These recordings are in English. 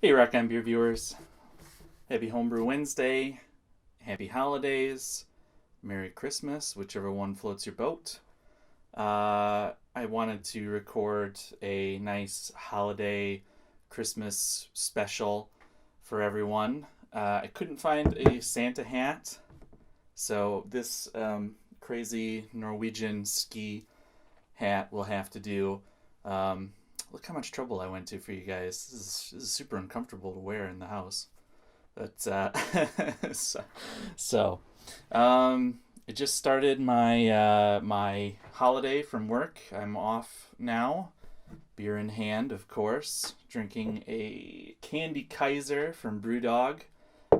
Hey, Rock on Beer viewers. Happy Homebrew Wednesday. Happy holidays. Merry Christmas, whichever one floats your boat. I wanted to record a nice holiday Christmas special for everyone. I couldn't find a Santa hat, so this crazy Norwegian ski hat will have to do. Um, Look how much trouble I went to for you guys. This is super uncomfortable to wear in the house. But so, so it just started my holiday from work. I'm off now, beer in hand, of course. Drinking a Candy Kaiser from BrewDog.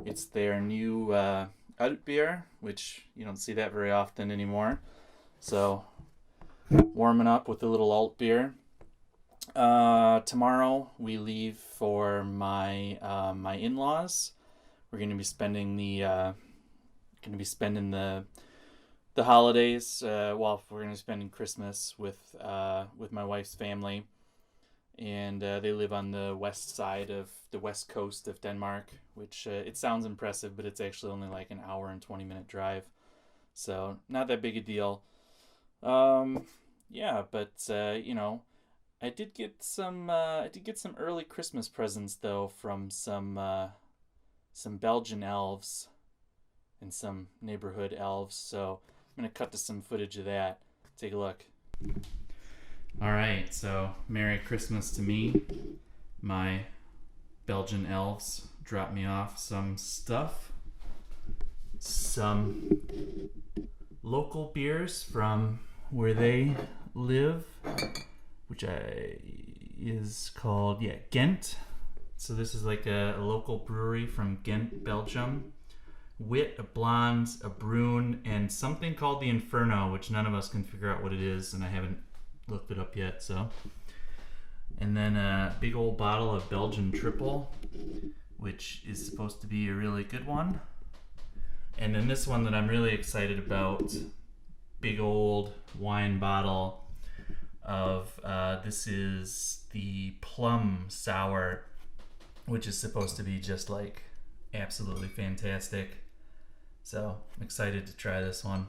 It's their new alt beer, which you don't see that very often anymore. So warming up with a little alt beer. Tomorrow we leave for my in-laws. We're going to be spending the holidays. Well, we're going to be spending Christmas with my wife's family, and they live on the west side of the west coast of Denmark, which it sounds impressive, but it's actually only like an hour and 20-minute drive, so not that big a deal. Yeah, but I did get some early Christmas presents though from some Belgian elves and some neighborhood elves. So I'm gonna cut to some footage of that. Take a look. All right, so Merry Christmas to me. My Belgian elves dropped me off some stuff, some local beers from where they live, which is called Ghent. So this is like a local brewery from Ghent, Belgium. Wit, a Blonde, a Brune, and something called the Inferno, which none of us can figure out what it is, and I haven't looked it up yet. So, and then a big old bottle of Belgian Triple, which is supposed to be a really good one. And then this one that I'm really excited about, big old wine bottle of this is the Plum Sour, which is supposed to be just like absolutely fantastic. So I'm excited to try this one.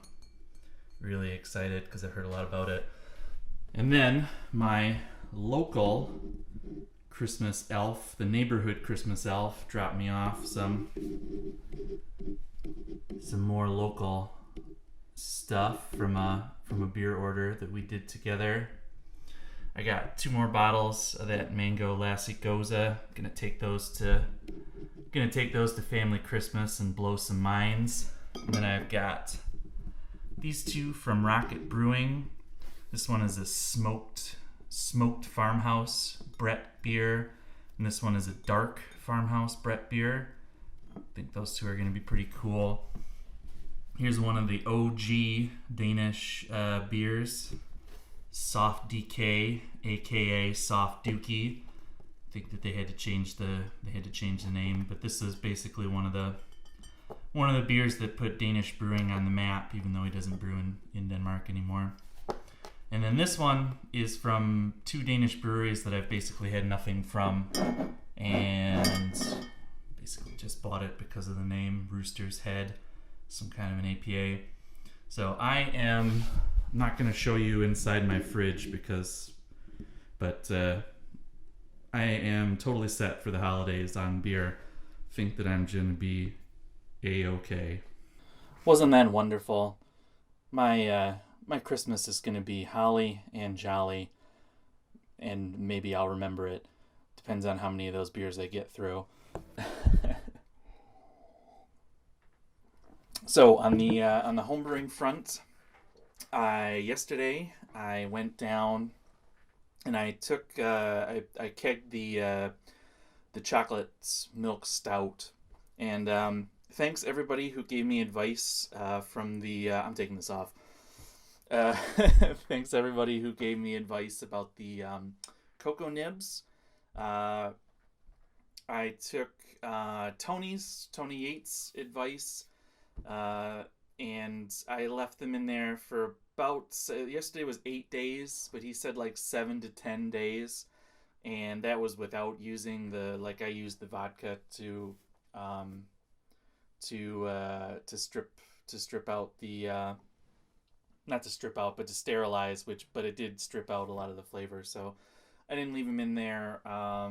Really excited because I've heard a lot about it. And then my local Christmas elf, the neighborhood Christmas elf, dropped me off some more local stuff from a beer order that we did together. I got 2 more bottles of that mango lassi goza. Gonna take those to family Christmas and blow some minds. And then I've got these 2 from Rocket Brewing. This one is a smoked farmhouse Brett beer, and this one is a dark farmhouse Brett beer. I think those 2 are gonna be pretty cool. Here's one of the OG Danish beers. Soft DK, aka Soft Dookie. I think that they had to change the name, but this is basically one of the beers that put Danish brewing on the map, even though he doesn't brew in Denmark anymore. And then this one is from 2 Danish breweries that I've basically had nothing from, and basically just bought it because of the name, Rooster's Head, some kind of an APA. So I am not going to show you inside my fridge but I am totally set for the holidays on beer. Think that I'm going to be A-okay. Wasn't that wonderful? My Christmas is going to be holly and jolly, and maybe I'll remember it. Depends on how many of those beers I get through. So on the homebrewing front, yesterday I went down and I took I kegged the chocolate milk stout, and thanks everybody who gave me advice from the I'm taking this off. Thanks everybody who gave me advice about the cocoa nibs. I took Tony Yates' advice, and I left them in there for about, yesterday was 8 days, but he said like 7 to 10 days. and that was without using I used the vodka to strip out the not to strip out, but to sterilize, but it did strip out a lot of the flavor. So I didn't leave them in there. I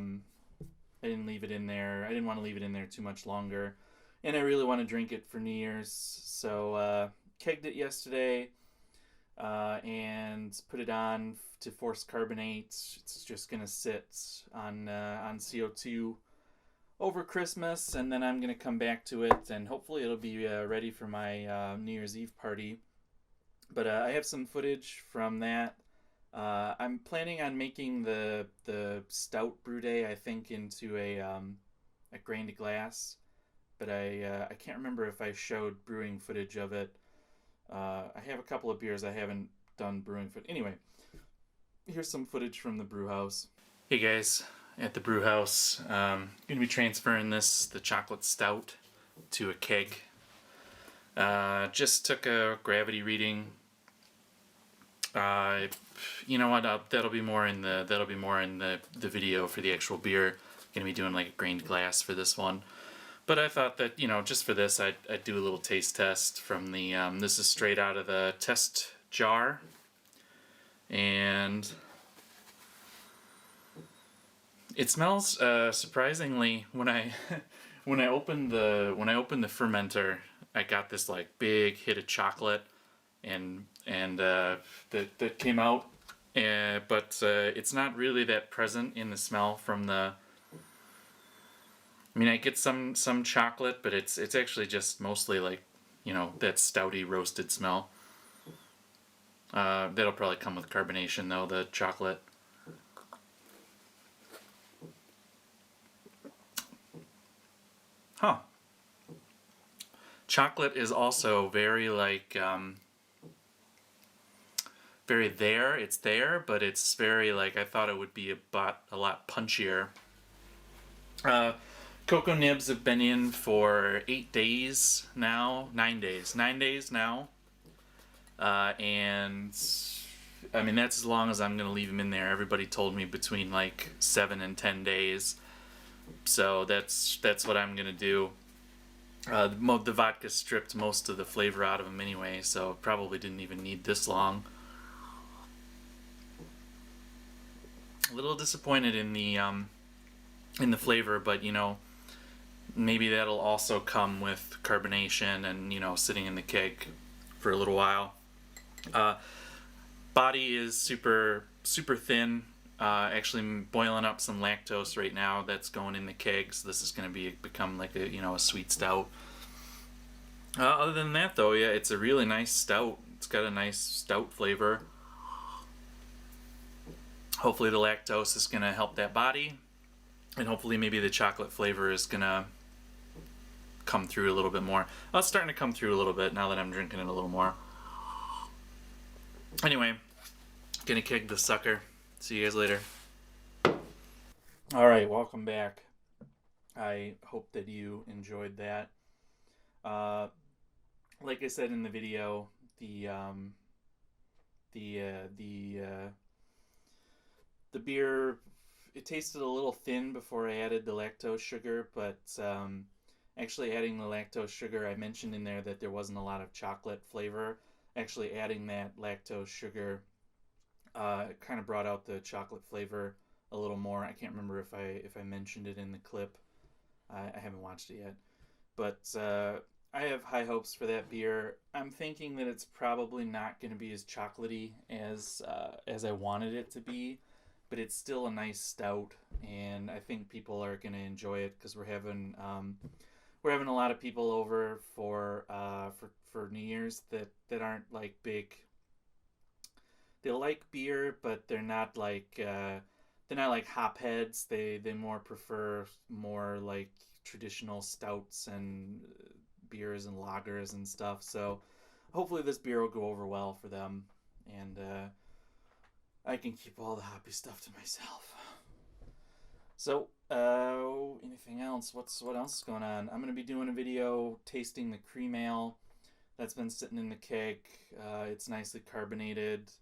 didn't leave it in there. I didn't want to leave it in there too much longer, and I really want to drink it for New Year's. So kegged it yesterday, and put it on to force carbonate. It's just gonna sit on CO2 over Christmas, and then I'm gonna come back to it, and hopefully it'll be ready for my New Year's Eve party. But I have some footage from that. I'm planning on making the stout brew day, I think, into a grained glass, but I can't remember if I showed brewing footage of it. I have a couple of beers I haven't done brewing footage. Anyway, here's some footage from the brew house. Hey guys, at the brew house, I'm gonna be transferring the chocolate stout to a keg. Just took a gravity reading. You know what? That'll be more in the video for the actual beer. I'm gonna be doing like a grained glass for this one, but I thought that just for this I'd do a little taste test from the. This is straight out of the test jar, and it smells surprisingly when I when I opened the fermenter, I got this like big hit of chocolate and that came out, but it's not really that present in the smell from the. I mean, I get some chocolate, but it's actually just mostly like that stouty roasted smell. That'll probably come with carbonation though, the chocolate. Huh. Chocolate is also very like very there. It's there, but it's very like I thought it would be a lot punchier. Cocoa nibs have been in for 8 days now, 9 days, 9 days now, and I mean that's as long as I'm gonna leave them in there. Everybody told me between like 7 and 10 days, so that's what I'm gonna do. The vodka stripped most of the flavor out of them anyway, so probably didn't even need this long. A little disappointed in the flavor, but maybe that'll also come with carbonation and sitting in the keg for a little while. Body is super thin. Actually boiling up some lactose right now that's going in the keg, so this is going to become like a sweet stout. Other than that though, yeah, it's a really nice stout. It's got a nice stout flavor. Hopefully the lactose is going to help that body, and hopefully maybe the chocolate flavor is going to come through a little bit more. Oh, it's starting to come through a little bit now that I'm drinking it a little more. Anyway, gonna keg the sucker. See you guys later. Alright, welcome back. I hope that you enjoyed that. Like I said in the video, the beer, it tasted a little thin before I added the lactose sugar, but actually adding the lactose sugar, I mentioned in there that there wasn't a lot of chocolate flavor. Actually adding that lactose sugar kind of brought out the chocolate flavor a little more. I can't remember if I mentioned it in the clip. I haven't watched it yet, but I have high hopes for that beer. I'm thinking that it's probably not going to be as chocolatey as I wanted it to be, but it's still a nice stout, and I think people are going to enjoy it because we're having a lot of people over for New Year's that aren't like big. They like beer, but they're not like hopheads. They more prefer more like traditional stouts and beers and lagers and stuff. So hopefully this beer will go over well for them, and I can keep all the hoppy stuff to myself. So anything else? What else is going on? I'm gonna be doing a video tasting the cream ale that's been sitting in the keg. It's nicely carbonated.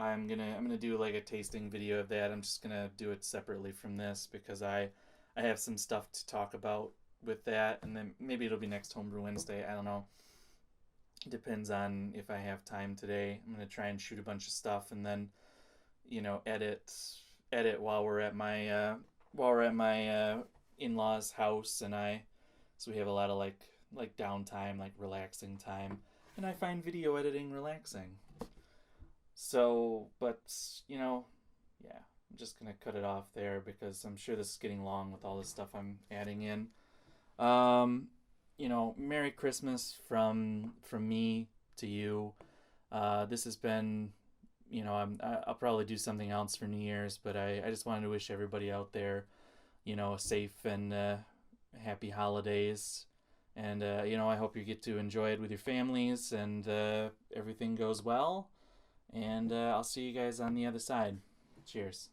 I'm gonna do like a tasting video of that. I'm just gonna do it separately from this because I have some stuff to talk about with that, and then maybe it'll be next Homebrew Wednesday. I don't know. Depends on if I have time today. I'm gonna try and shoot a bunch of stuff and then edit while we're at my in-laws house, and I so we have a lot of like downtime, like relaxing time, and I find video editing relaxing. So, but yeah, I'm just gonna cut it off there because I'm sure this is getting long with all this stuff I'm adding in. um Merry Christmas from me to you. This has been, I'll probably do something else for New Year's, but I just wanted to wish everybody out there, a safe and happy holidays. And, I hope you get to enjoy it with your families and everything goes well. And I'll see you guys on the other side. Cheers.